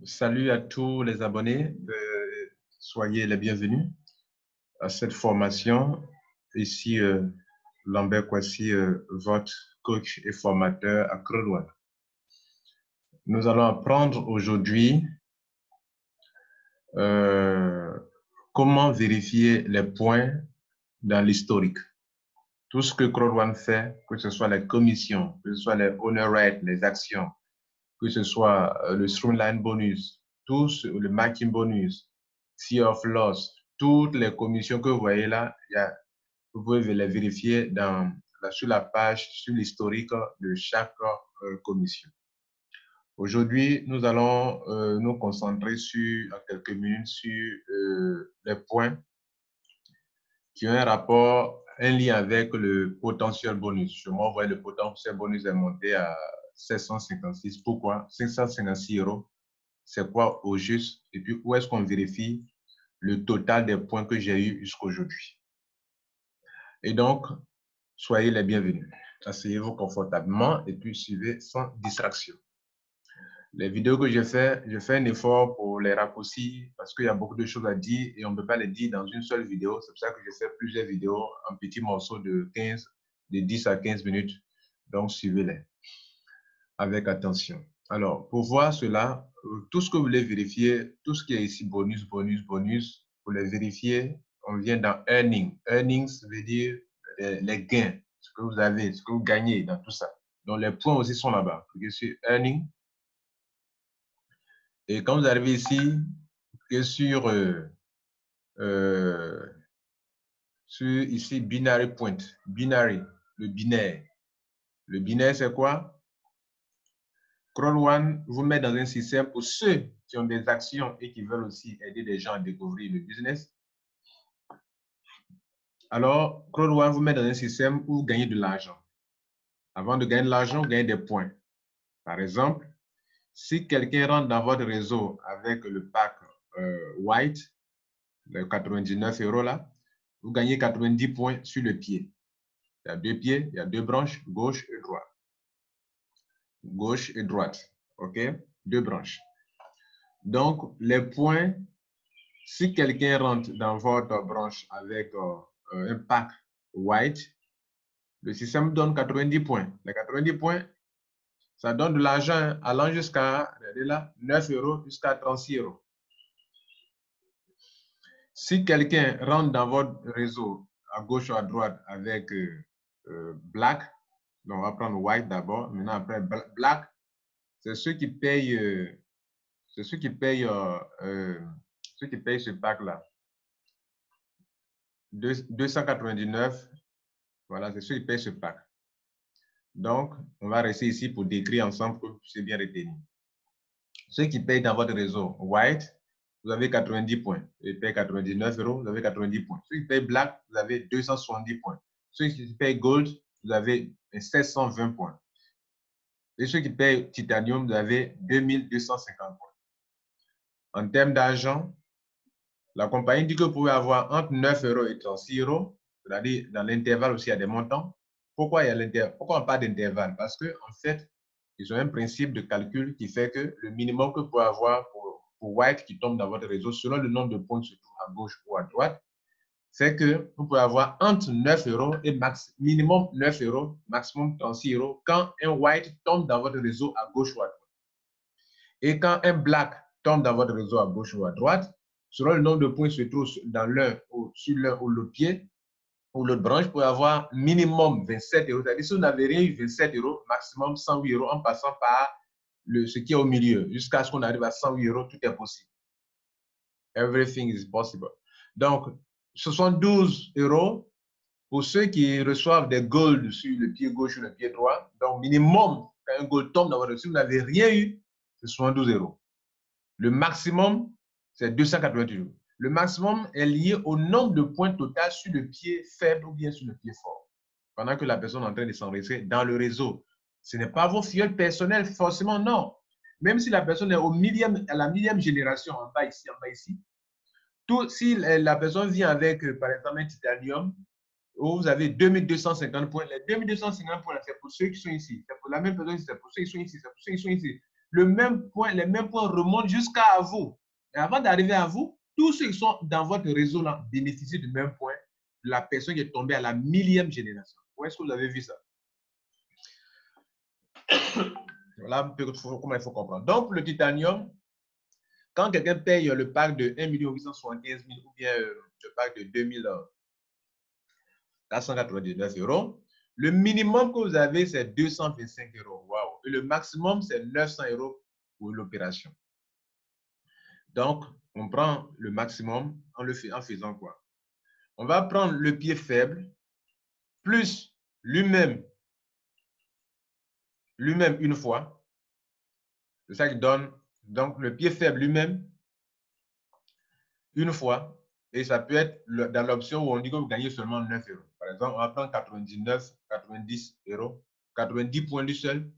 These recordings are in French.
Salut à tous les abonnés, soyez les bienvenus à cette formation. Ici, Lambert Kwasi, votre coach et formateur à Creux-Douane. Nous allons apprendre aujourd'hui comment vérifier les points dans l'historique. Tout ce que Creux-Douane fait, que ce soit les commissions, que ce soit les honor rates, les actions, que ce soit le streamline bonus, le matching bonus, fear of loss, toutes les commissions que vous voyez là, vous pouvez les vérifier sur la page, sur l'historique de chaque commission. Aujourd'hui, nous allons nous concentrer en quelques minutes sur les points qui ont un rapport, un lien avec le potentiel bonus. Chez moi, vous voyez, le potentiel bonus est monté à 756. Pourquoi? 556 €. C'est quoi au juste? Et puis, où est-ce qu'on vérifie le total des points que j'ai eu jusqu'à aujourd'hui? Et donc, soyez les bienvenus. Asseyez-vous confortablement et puis suivez sans distraction. Les vidéos que je fais un effort pour les raccourcir parce qu'il y a beaucoup de choses à dire et on ne peut pas les dire dans une seule vidéo. C'est pour ça que je fais plusieurs vidéos en petits morceaux de 10 à 15 minutes. Donc, suivez-les avec attention. Alors, pour voir cela, tout ce que vous voulez vérifier, tout ce qui est ici, bonus, bonus, bonus, pour les vérifier, on vient dans Earning. Earnings veut dire les gains, ce que vous avez, ce que vous gagnez dans tout ça. Donc, les points aussi sont là-bas. Cliquez sur Earning. Et quand vous arrivez ici, cliquez sur ici, Binary Point. Binary, le binaire. Le binaire, c'est quoi? Creux-Douane vous met dans un système pour ceux qui ont des actions et qui veulent aussi aider les gens à découvrir le business. Alors, Creux-Douane vous met dans un système où vous gagnez de l'argent. Avant de gagner de l'argent, vous gagnez des points. Par exemple, si quelqu'un rentre dans votre réseau avec le pack White, le 99 € là, vous gagnez 90 points sur le pied. Il y a deux pieds, il y a deux branches, gauche et droite. Gauche et droite, OK? Deux branches. Donc, les points, si quelqu'un rentre dans votre branche avec un pack white, le système donne 90 points. Les 90 points, ça donne de l'argent allant jusqu'à 9 € jusqu'à 36 €. Si quelqu'un rentre dans votre réseau à gauche ou à droite avec black, donc on va prendre white d'abord, maintenant après black, c'est ceux qui payent, ce pack-là. 299, voilà, c'est ceux qui payent ce pack. Donc, on va rester ici pour décrire ensemble pour que vous puissiez bien retenir. Ceux qui payent dans votre réseau white, vous avez 90 points. Ceux qui payent 99 €, vous avez 90 points. Ceux qui payent black, vous avez 270 points. Ceux qui payent gold, vous avez 720 points. Et ceux qui payent titanium, vous avez 2250 points. En termes d'argent, la compagnie dit que vous pouvez avoir entre 9 € et 36 €, c'est-à-dire dans l'intervalle aussi, il y a des montants. Pourquoi on parle d'intervalle? Parce qu'en fait, ils ont un principe de calcul qui fait que le minimum que vous pouvez avoir pour White qui tombe dans votre réseau, selon le nombre de points qui se trouvent à gauche ou à droite, c'est que vous pouvez avoir entre 9 € et minimum 9 €, maximum 36 € quand un White tombe dans votre réseau à gauche ou à droite. Et quand un Black tombe dans votre réseau à gauche ou à droite, selon le nombre de points qui se trouvent dans sur l'un ou l'autre pied, ou l'autre branche, vous pouvez avoir minimum 27 €. C'est-à-dire, si vous n'avez rien eu, 27 €, maximum 108 € en passant par ce qui est au milieu. Jusqu'à ce qu'on arrive à 108 €, tout est possible. Everything is possible. Donc, 72 € pour ceux qui reçoivent des golds sur le pied gauche ou le pied droit. Donc, minimum, quand un gold tombe dans votre réseau, si vous n'avez rien eu, c'est 72 €. Le maximum, c'est 288 €. Le maximum est lié au nombre de points total sur le pied faible ou bien sur le pied fort. Pendant que la personne est en train de s'enregistrer dans le réseau. Ce n'est pas vos fioles personnelles, forcément, non. Même si la personne est à la millième génération, en bas ici, si la personne vient avec, par exemple, un titanium, où vous avez 2250 points, les 2250 points, c'est pour ceux qui sont ici. C'est pour la même personne, c'est pour ceux qui sont ici, c'est pour ceux qui sont ici. les mêmes points remontent jusqu'à vous. Et avant d'arriver à vous, tous ceux qui sont dans votre réseau là bénéficient du même point. La personne qui est tombée à la 1000e génération. Où est-ce que vous avez vu ça? Voilà comment il faut comprendre. Donc, le titanium, quand quelqu'un paye le pack de 1 875 000 ou bien le pack de 2499 €, le minimum que vous avez, c'est 225 €. Wow. Et le maximum, c'est 900 € pour l'opération. Donc, on prend le maximum en faisant quoi? On va prendre le pied faible plus lui-même une fois. C'est ça qui donne, donc, le pied faible lui-même une fois. Et ça peut être dans l'option où on dit que vous gagnez seulement 9 €. Par exemple, on va prendre 90 €, 90 points du seul.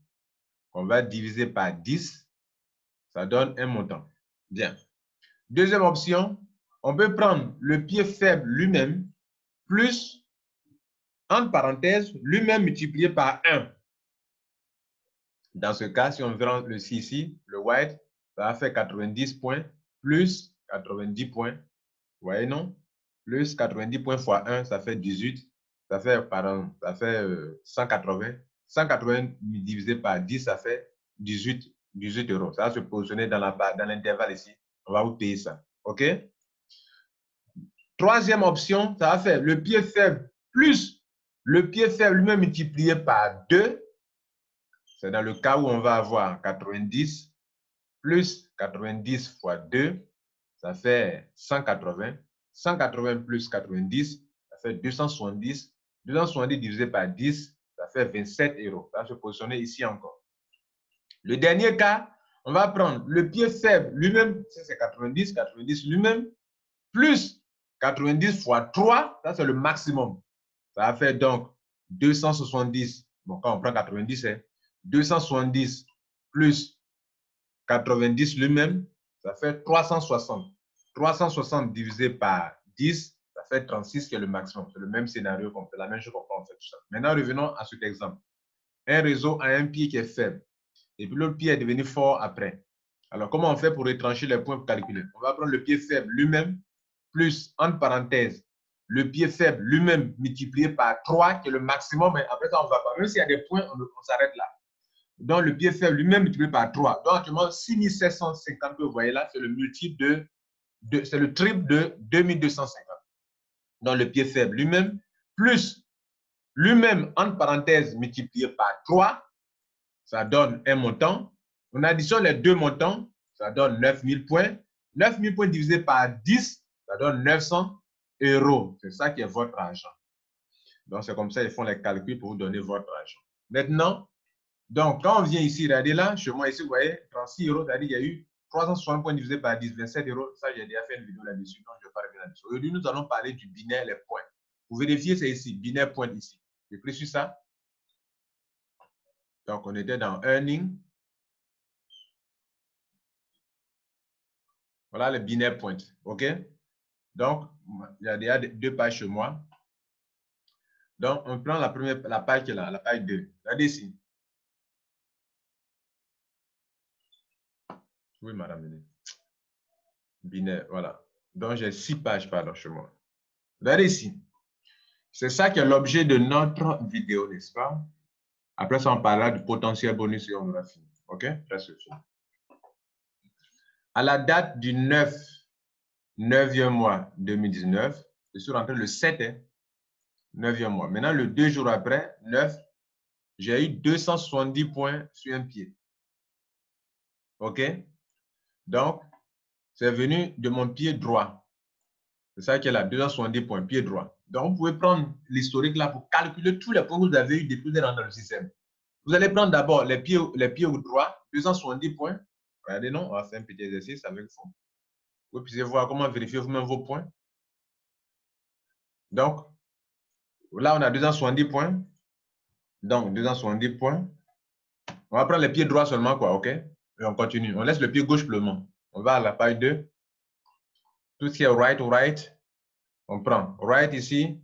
On va diviser par 10. Ça donne un montant. Bien. Deuxième option, on peut prendre le pied faible lui-même plus, entre parenthèses, lui-même multiplié par 1. Dans ce cas, si on prend le C ici, le white, ça va faire 90 points plus 90 points. Vous voyez, non? Plus 90 points fois 1, ça fait 18. Ça fait 180. 180 divisé par 10, ça fait 18 €. Ça va se positionner dans l'intervalle ici. On va vous payer ça. OK? Troisième option, ça va faire le pied faible plus le pied faible lui-même multiplié par 2. C'est dans le cas où on va avoir 90 plus 90 fois 2, ça fait 180. 180 plus 90, ça fait 270. 270 divisé par 10, ça fait 27 €. Ça va se positionner ici encore. Le dernier cas, on va prendre le pied faible lui-même, c'est 90, 90 lui-même, plus 90 fois 3, ça c'est le maximum. Ça va faire donc 270. Bon, quand on prend 90, c'est 270 plus 90 lui-même, ça fait 360. 360 divisé par 10, ça fait 36 qui est le maximum. C'est le même scénario qu'on fait, la même chose qu'on fait tout ça. Maintenant, revenons à cet exemple. Un réseau a un pied qui est faible et puis l'autre pied est devenu fort après. Alors, comment on fait pour retrancher les points pour calculer? On va prendre le pied faible lui-même plus, entre parenthèses, le pied faible lui-même multiplié par 3 qui est le maximum. Mais après ça, on ne va pas. Même s'il y a des points, on s'arrête là. Donc, le pied faible lui-même multiplié par 3. Donc, actuellement, 6750 que vous voyez là, c'est le multiple c'est le triple de 2250. Donc, le pied faible lui-même, plus lui-même, entre parenthèses, multiplié par 3, ça donne un montant. On additionne les deux montants, ça donne 9000 points. 9000 points divisé par 10, ça donne 900 €. C'est ça qui est votre argent. Donc, c'est comme ça qu'ils font les calculs pour vous donner votre argent. Maintenant, donc, quand on vient ici, regardez là, chez moi ici, vous voyez, 36 €, c'est-à-dire qu'il y a eu 360 points divisé par 10, 27 €. Ça, j'ai déjà fait une vidéo là-dessus, donc je ne vais pas revenir là-dessus. Aujourd'hui, nous allons parler du binaire, les points. Pour vérifier, c'est ici, binaire point ici. J'ai pris sur ça. Donc, on était dans Earning. Voilà le binaire point. OK? Donc, il y a déjà 2 pages chez moi. Donc, on prend la page qui est là, la page 2. Regardez ici. Oui, madame. Binaire, voilà. Donc, j'ai 6 pages, pardon, chez moi. Regardez ici. C'est ça qui est l'objet de notre vidéo, n'est-ce pas? Après ça, on parlera du potentiel bonus et on aura fini. OK? Presque fini. À la date du 9e mois 2019, je suis rentré le 7, 9e mois. Maintenant, le 2 jours après, 9, j'ai eu 270 points sur un pied. OK? Donc, c'est venu de mon pied droit. C'est ça qui est là, 270 points, pied droit. Donc, vous pouvez prendre l'historique là pour calculer tous les points que vous avez eu depuis dans le système. Vous allez prendre d'abord les pieds droits, 270 points. Regardez, non, on va faire un petit exercice avec vous. Vous puissiez voir comment vérifier vous-même vos points. Donc, là, on a 270 points. Donc, 270 points. On va prendre les pieds droits seulement, quoi, OK? Et on continue. On laisse le pied gauche pour le moment. On va à la page 2. Tout ce qui est right, on prend. Right ici,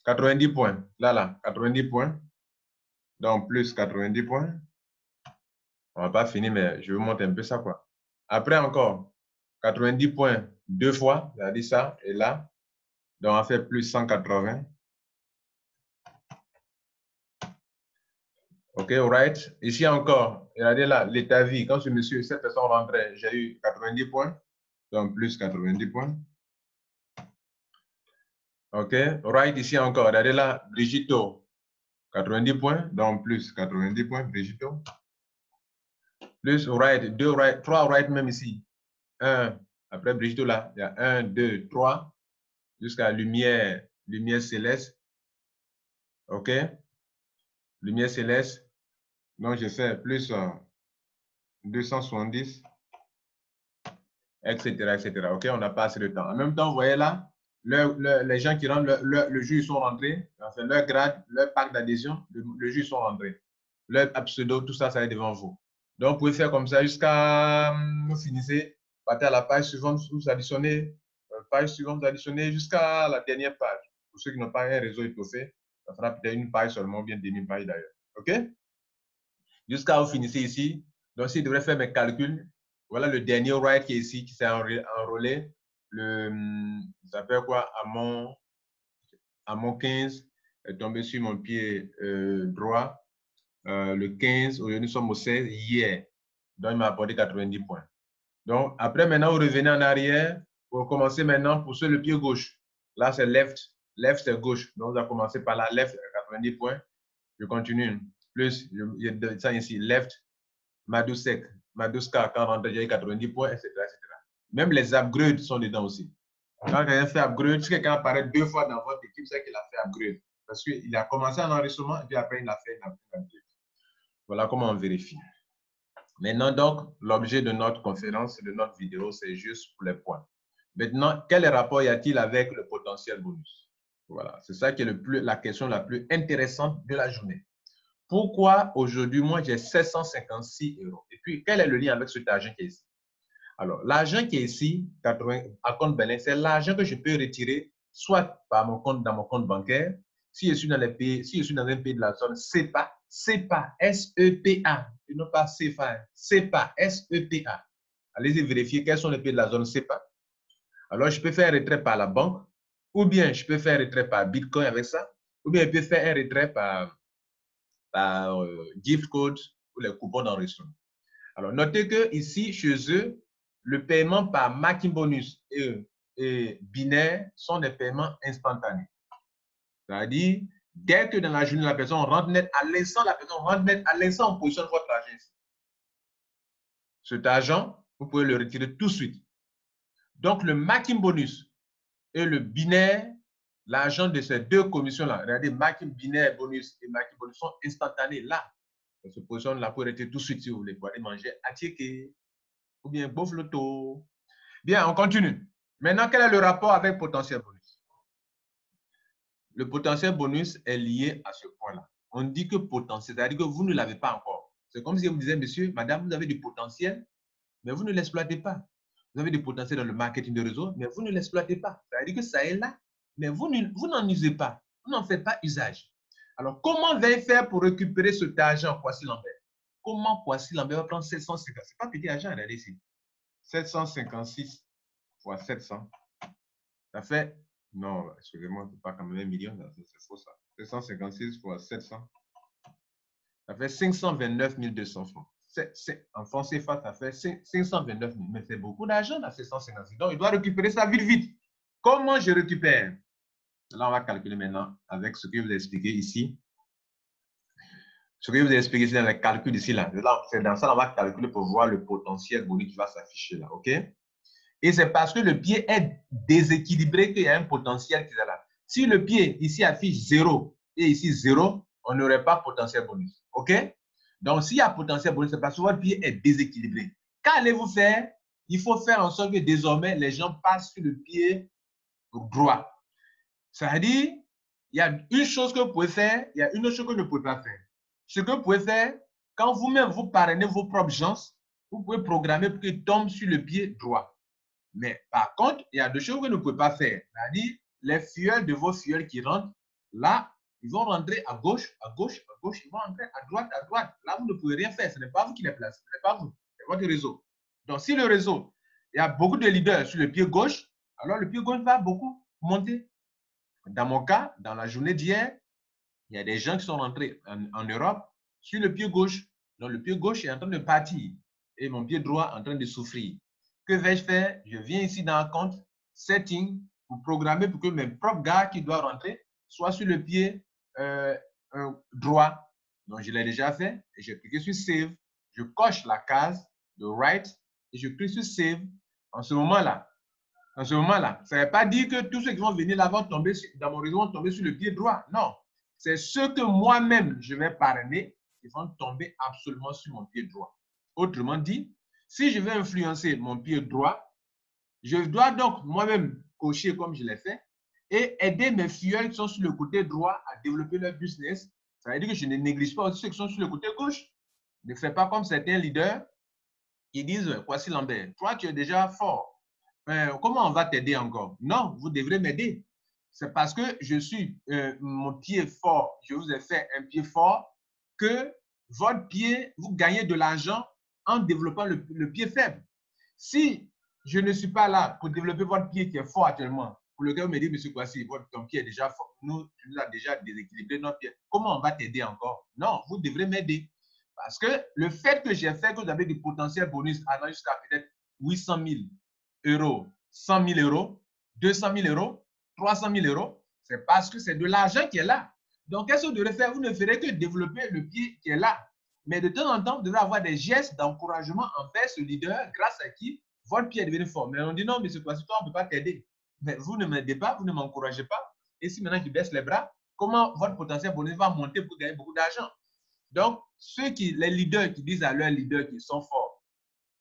90 points. Là, 90 points. Donc, plus 90 points. On va pas finir, mais je vous montre un peu ça, quoi. Après encore, 90 points deux fois, c'est-à-dire ça, et là. Donc, on va faire plus 180. OK, right. Ici encore, regardez là, l'état vie. Quand ce monsieur, cette personne rentrait, j'ai eu 90 points. Donc, plus 90 points. OK, right. Ici encore, regardez là, Brigitte, 90 points. Donc, plus 90 points, Brigitte. Plus right, 2 right, 3 right même ici. 1. Après Brigitte là, il y a 1, 2, 3. Jusqu'à lumière céleste. OK. Lumière céleste. Donc, je fais plus 270, etc., etc. OK, on n'a pas assez de temps. En même temps, vous voyez là, les gens qui rentrent, le juge sont rentrés, enfin, leur grade, leur pack d'adhésion, le juge sont rentrés. Leur pseudo, tout ça, ça est devant vous. Donc, vous pouvez faire comme ça jusqu'à vous finissez, partez à la page suivante, vous additionnez, page suivante, vous additionnez jusqu'à la dernière page. Pour ceux qui n'ont pas un réseau étoffé, ça fera peut-être une page seulement, bien demi-page d'ailleurs. OK? Jusqu'à vous finissez ici. Donc, si je devrais faire mes calculs, voilà le dernier right qui est ici, qui s'est enrôlé. Ça s'appelle quoi? À mon 15, est tombé sur mon pied droit. Le 15, aujourd'hui nous sommes au 16, hier. Donc, il m'a apporté 90 points. Donc, après, maintenant, vous revenez en arrière pour commencer maintenant pour le pied gauche. Là, c'est left. Left, c'est gauche. Donc, on va commencer par la left, 90 points. Je continue. Plus, il ça ici, left, Madusek, Maduska, quand on rentre, j'ai 90 points, etc., etc. Même les upgrades sont dedans aussi. Quand quelqu'un fait upgrade, si quelqu'un apparaît 2 fois dans votre équipe, c'est qu'il a fait upgrade. Parce qu'il a commencé un enregistrement et puis après, il a fait un upgrade. Voilà comment on vérifie. Maintenant, donc, l'objet de notre conférence, de notre vidéo, c'est juste pour les points. Maintenant, quel rapport y a-t-il avec le potentiel bonus? Voilà, c'est ça qui est la question la plus intéressante de la journée. Pourquoi aujourd'hui, moi, j'ai 756 €? Et puis, quel est le lien avec cet argent qui est ici? Alors, l'argent qui est ici, 80, à compte balance, c'est l'argent que je peux retirer soit par mon compte, dans mon compte bancaire, si je suis dans un pays de la zone CEPA, S-E-P-A, et non pas CFA, CEPA, S-E-P-A. Allez-y vérifier quels sont les pays de la zone CEPA. Alors, je peux faire un retrait par la banque, ou bien je peux faire un retrait par Bitcoin avec ça, ou bien je peux faire un retrait par gift code ou les coupons d'enregistrement. Alors, notez que ici, chez eux, le paiement par Marking Bonus et binaire sont des paiements instantanés. C'est-à-dire, dès que dans la journée, la personne rentre net, à l'instant, la personne rentre net, à l'instant, on positionne votre argent ici. Cet argent, vous pouvez le retirer tout de suite. Donc, le Marking Bonus et le binaire, l'argent de ces deux commissions-là, regardez, Marking binaire bonus et Marking bonus sont instantanés là. On se positionne là pour retirer tout de suite si vous voulez. Pour aller manger à Tchéké ou bien bouffe le taux. Bien, on continue. Maintenant, quel est le rapport avec potentiel bonus? Le potentiel bonus est lié à ce point-là. On dit que potentiel, c'est-à-dire que vous ne l'avez pas encore. C'est comme si vous disiez, monsieur, madame, vous avez du potentiel, mais vous ne l'exploitez pas. Vous avez du potentiel dans le marketing de réseau, mais vous ne l'exploitez pas. C'est-à-dire que ça est là, mais vous n'en usez pas. Vous n'en faites pas usage. Alors, comment va-t-il faire pour récupérer cet argent, Kwasi Lambert? Comment Kwasi Lambert va prendre 750? Ce n'est pas petit argent, regardez ici. 756 fois 700. Ça fait, non, excusez-moi, c'est pas quand même 1 million, c'est faux ça. 756 fois 700. Ça fait 529 200 francs. En français, ça fait 529 000. Mais c'est beaucoup d'argent dans 756. Donc, il doit récupérer ça vite, vite. Comment je récupère? Là, on va calculer maintenant avec ce que je vous ai expliqué ici. Ce que je vous ai expliqué ici dans les calculs ici, là. C'est dans ça qu'on va calculer pour voir le potentiel bonus qui va s'afficher là. OK? Et c'est parce que le pied est déséquilibré qu'il y a un potentiel qui est là. Si le pied ici affiche 0 et ici 0, on n'aurait pas potentiel bonus. OK? Donc, s'il y a potentiel bonus, c'est parce que votre pied est déséquilibré. Qu'allez-vous faire? Il faut faire en sorte que désormais, les gens passent sur le pied droit. C'est-à-dire, il y a une chose que vous pouvez faire, il y a une autre chose que vous ne pouvez pas faire. Ce que vous pouvez faire, quand vous-même vous parrainez vos propres gens, vous pouvez programmer pour qu'ils tombent sur le pied droit. Mais par contre, il y a deux choses que vous ne pouvez pas faire. C'est-à-dire, les fioles de vos fioles qui rentrent, là, Ils vont rentrer à gauche, à gauche, à gauche. Ils vont rentrer à droite, à droite. Là, vous ne pouvez rien faire. Ce n'est pas vous qui les placez. Ce n'est pas vous. C'est votre réseau. Donc, si le réseau, il y a beaucoup de leaders sur le pied gauche, alors le pied gauche va beaucoup monter. Dans mon cas, dans la journée d'hier, il y a des gens qui sont rentrés en Europe sur le pied gauche. Donc, le pied gauche est en train de partir et mon pied droit est en train de souffrir. Que vais-je faire? Je viens ici dans le compte Setting pour programmer pour que mes propres gars qui doivent rentrer soient sur le pied droit. Donc, je l'ai déjà fait et j'ai cliqué sur Save. Je coche la case de Right et je clique sur Save. En ce moment-là, ça ne veut pas dire que tous ceux qui vont venir là vont tomber dans mon réseau vont tomber sur le pied droit. Non, c'est ceux que moi-même je vais parrainer qui vont tomber absolument sur mon pied droit. Autrement dit, si je veux influencer mon pied droit, je dois donc moi-même cocher comme je l'ai fait et aider mes filleuls qui sont sur le côté droit à développer leur business. Ça veut dire que je ne néglige pas aussi ceux qui sont sur le côté gauche. Ne fais pas comme certains leaders qui disent, voici Lambert, toi tu es déjà fort. Comment on va t'aider encore? Non, vous devrez m'aider. C'est parce que je suis mon pied fort, je vous ai fait un pied fort, que votre pied, vous gagnez de l'argent en développant le pied faible. Si je ne suis pas là pour développer votre pied qui est fort actuellement, pour lequel vous me dites, monsieur Kwasi, ton pied est déjà fort, tu nous as déjà déséquilibré notre pied, comment on va t'aider encore? Non, vous devrez m'aider. Parce que le fait que j'ai fait que vous avez du potentiel bonus allant jusqu'à peut-être 800 000 euros, 100 000 euros, 200 000 euros, 300 000 euros, c'est parce que c'est de l'argent qui est là. Donc, qu'est-ce que vous devrez faire? Vous ne ferez que développer le pied qui est là. Mais de temps en temps, vous devez avoir des gestes d'encouragement envers ce leader grâce à qui votre pied est devenu fort. Mais on dit non, mais ce toi, on ne peut pas t'aider. Mais vous ne m'aidez pas, vous ne m'encouragez pas. Et si maintenant tu baisses les bras, comment votre potentiel bonus va monter pour gagner beaucoup d'argent? Donc, les leaders qui disent à leurs leaders qu'ils sont forts,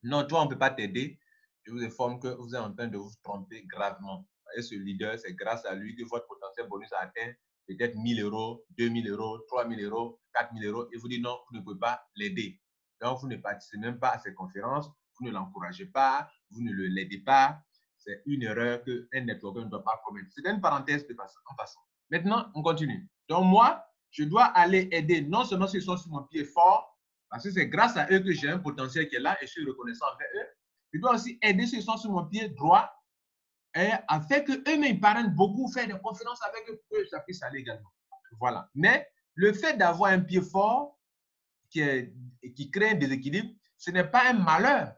non, toi, on ne peut pas t'aider, je vous informe que vous êtes en train de vous tromper gravement. Et ce leader, c'est grâce à lui que votre potentiel bonus a atteint peut-être 1 000 euros, 2 000 euros, 3 000 euros, 4 000 euros, et vous dites non, vous ne pouvez pas l'aider. Donc, vous ne participez même pas à ses conférences, vous ne l'encouragez pas, vous ne l'aidez pas. C'est une erreur qu'un networker ne doit pas commettre. C'est une parenthèse en passant. Maintenant, on continue. Donc, moi, je dois aller aider non seulement ceux qui sont sur mon pied fort, parce que c'est grâce à eux que j'ai un potentiel qui est là et je suis reconnaissant envers eux. Je dois aussi aider ceux qui sont sur mon pied droit et afin qu'eux-mêmes parrainent beaucoup, faire des conférences avec eux pour que ça puisse aller également. Voilà. Mais le fait d'avoir un pied fort qui crée un déséquilibre, ce n'est pas un malheur.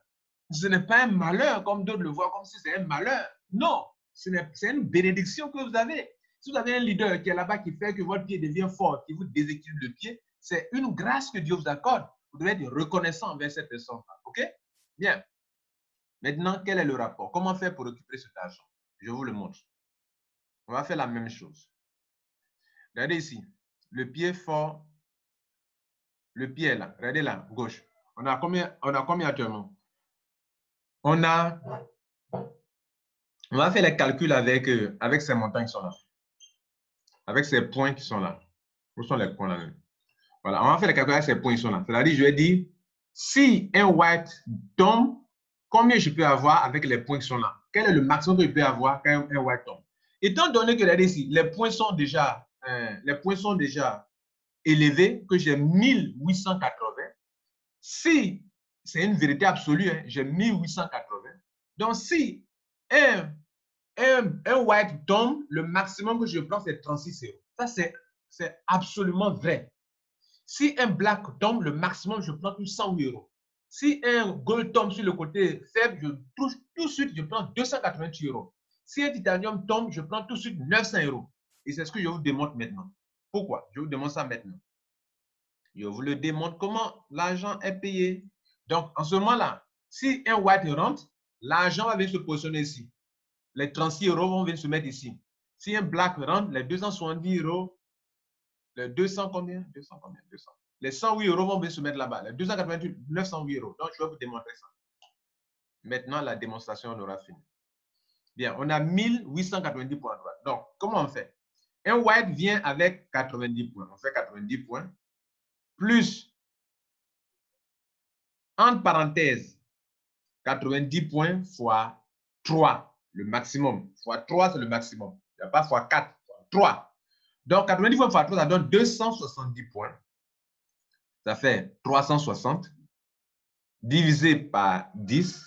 Ce n'est pas un malheur comme d'autres le voient comme si c'est un malheur. Non, c'est une bénédiction que vous avez. Si vous avez un leader qui est là-bas qui fait que votre pied devient fort, qui vous déséquilibre le pied, c'est une grâce que Dieu vous accorde. Vous devez être reconnaissant envers cette personne-là. OK? Bien. Maintenant, quel est le rapport? Comment faire pour récupérer cet argent? Je vous le montre. On va faire la même chose. Regardez ici. Le pied fort. Le pied là. Regardez là, gauche. On a combien actuellement? On va faire les calculs avec ces montants qui sont là. Avec ces points qui sont là. Où sont les points là? Voilà, on va faire les calculs avec ces points qui sont là. C'est-à-dire, je vais dire, si un white tombe, combien je peux avoir avec les points qui sont là? Quel est le maximum que je peux avoir quand un white tombe? Étant donné que ici, les points sont déjà élevés, que j'ai 1880, si c'est une vérité absolue, hein, j'ai 1880. Donc, si un white tombe, le maximum que je prends, c'est 36 euros. Ça, c'est absolument vrai. Si un black tombe, le maximum, je prends 108 euros. Si un gold tombe sur le côté faible, je touche tout de suite, je prends 288 euros. Si un titanium tombe, je prends tout de suite 900 euros. Et c'est ce que je vous démontre maintenant. Pourquoi? Je vous démontre ça maintenant. Je vous le démontre comment l'argent est payé. Donc, en ce moment-là, si un white rentre, l'argent va venir se positionner ici. Les 36 euros vont venir se mettre ici. Si un black rentre, les 270 euros, les 200 combien? 200 combien? 200. Les 108 euros vont venir se mettre là-bas. Les 288, 908 euros. Donc, je vais vous démontrer ça. Maintenant, la démonstration aura fini. Bien, on a 1890 points à droite. Donc, comment on fait? Un white vient avec 90 points. On fait 90 points. Plus, entre parenthèses, 90 points fois 3, le maximum. Fois 3, c'est le maximum. Il n'y a pas fois 4, fois 3. Donc, 90 points fois 3, ça donne 270 points. Ça fait 360 divisé par 10.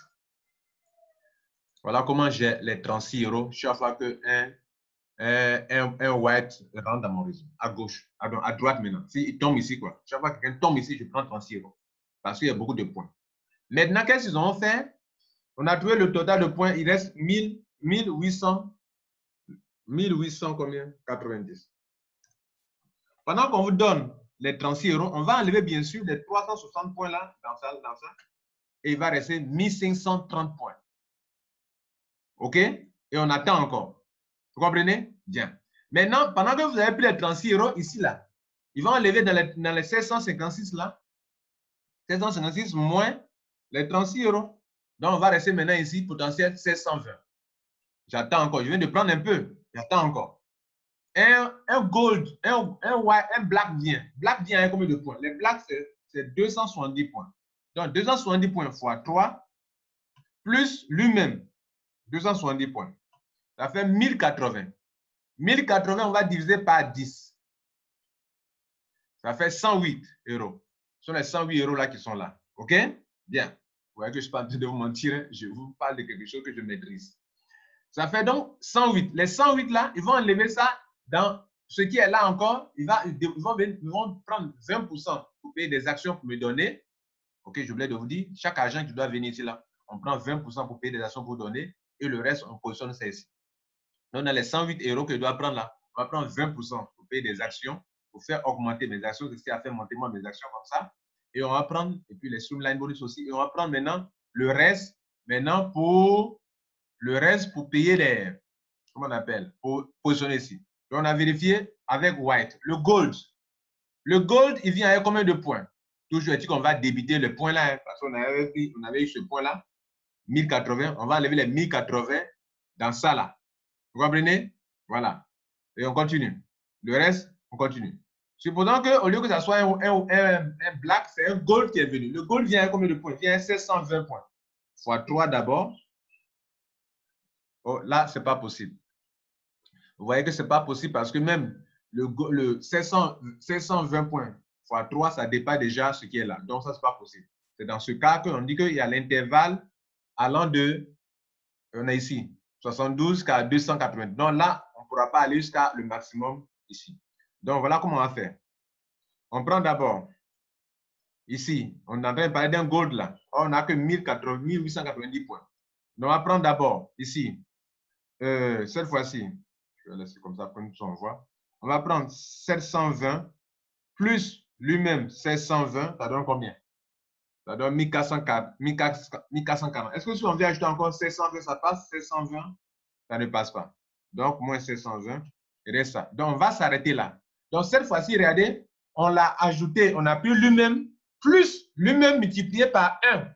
Voilà comment j'ai les 36 euros chaque fois que un white rentre dans mon réseau. À gauche, à droite maintenant. S'il tombe ici, quoi. Chaque fois que quelqu'un tombe ici, je prends 36 euros. Parce qu'il y a beaucoup de points. Maintenant, qu'est-ce qu'ils ont fait? On a trouvé le total de points. Il reste 1800 combien? 90. Pendant qu'on vous donne les 36 euros, on va enlever bien sûr les 360 points là, dans ça, et il va rester 1530 points. OK? Et on attend encore. Vous comprenez? Bien. Maintenant, pendant que vous avez pris les 36 euros ici, là, ils vont enlever dans les 1656 là, 1656 moins les 36 euros. Donc, on va rester maintenant ici, potentiel 1620. J'attends encore. Je viens de prendre un peu. J'attends encore. Un gold, un white, un black vient. Black vient avec combien de points? Les blacks, c'est 270 points. Donc, 270 points fois 3, plus lui-même, 270 points. Ça fait 1080. 1080, on va diviser par 10. Ça fait 108 euros. Ce sont les 108 euros là qui sont là. OK? Bien. Vous voyez que je ne suis pas en train de vous mentir. Je vous parle de quelque chose que je maîtrise. Ça fait donc 108. Les 108 là, ils vont enlever ça dans ce qui est là encore. Ils vont prendre 20% pour payer des actions pour me donner. OK, je voulais de vous dire, chaque argent qui doit venir ici là, on prend 20% pour payer des actions pour donner et le reste, on positionne ça ici. Donc, dans les 108 euros que je dois prendre là, on va prendre 20% pour payer des actions, pour faire augmenter mes actions, c'est ce qui a fait monter mes actions comme ça. Et on va prendre, et puis les streamline bonus aussi, et on va prendre maintenant le reste, pour payer les, comment on appelle, pour positionner ici. Donc, on a vérifié avec white. Le gold, il vient avec combien de points? Toujours est-il qu'on va débiter le point là, parce qu'on avait eu ce point là, 1080, on va enlever les 1080 dans ça là. Vous comprenez? Voilà. Et on continue. Le reste, on continue. Supposons qu'au lieu que ça soit un black, c'est un gold qui est venu. Le gold vient avec combien de points? Il vient avec 720 points. Fois 3 d'abord. Oh, là, ce n'est pas possible. Vous voyez que ce n'est pas possible parce que même le 720 points fois 3, ça dépasse déjà ce qui est là. Donc, ça, ce n'est pas possible. C'est dans ce cas qu'on dit qu'il y a l'intervalle allant de, on a ici, 72 jusqu'à 280. Donc là, on ne pourra pas aller jusqu'à le maximum ici. Donc, voilà comment on va faire. On prend d'abord, ici, on est en train de parler d'un gold là. On n'a que 1890 points. Donc, on va prendre d'abord, ici, cette fois-ci, je vais laisser comme ça pour nous on voit. On va prendre 720 plus lui-même 1620, ça donne combien? Ça donne 1440. Est-ce que si on vient ajouter encore 720, ça passe? 720, ça ne passe pas. Donc, moins 720, il reste ça. Donc, on va s'arrêter là. Donc, cette fois-ci, regardez, on l'a ajouté, on a pris lui-même, plus lui-même multiplié par 1.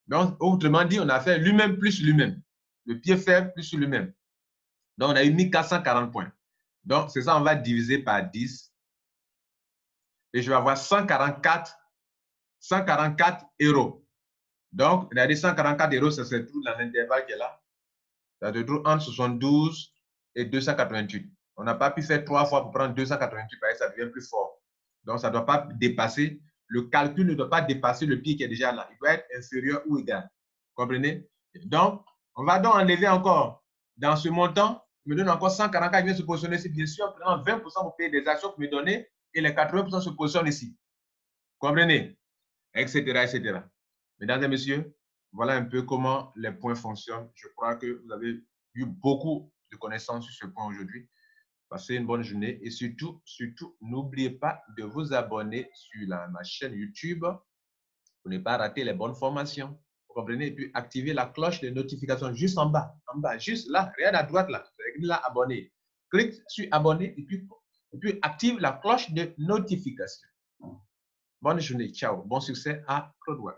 Donc, autrement dit, on a fait lui-même plus lui-même. Le pied faible plus lui-même. Donc, on a eu 1440 points. Donc, c'est ça, on va diviser par 10. Et je vais avoir 144 euros. Donc, regardez, 144 euros, ça se trouve dans l'intervalle qui est là. Ça se trouve entre 72 et 288. On n'a pas pu faire 3 fois pour prendre 288 parce que ça devient plus fort. Donc, ça ne doit pas dépasser, le calcul ne doit pas dépasser le pied qui est déjà là. Il doit être inférieur ou égal. Vous comprenez? Donc, on va donc enlever encore dans ce montant, me donne encore 144 qui vient se positionner ici. Bien sûr, on prend 20% pour payer des actions pour me donner et les 80% se positionnent ici. Vous comprenez? Etc., etc. Mesdames et messieurs, voilà un peu comment les points fonctionnent. Je crois que vous avez eu beaucoup de connaissances sur ce point aujourd'hui. Passez une bonne journée et surtout, n'oubliez pas de vous abonner sur ma chaîne YouTube pour ne pas rater les bonnes formations. Vous comprenez? Et puis, activez la cloche de notification juste en bas, juste là, regarde à droite là, là, abonné. Clique sur abonner et puis active la cloche de notification. Bonne journée, ciao, bon succès à Claude Web.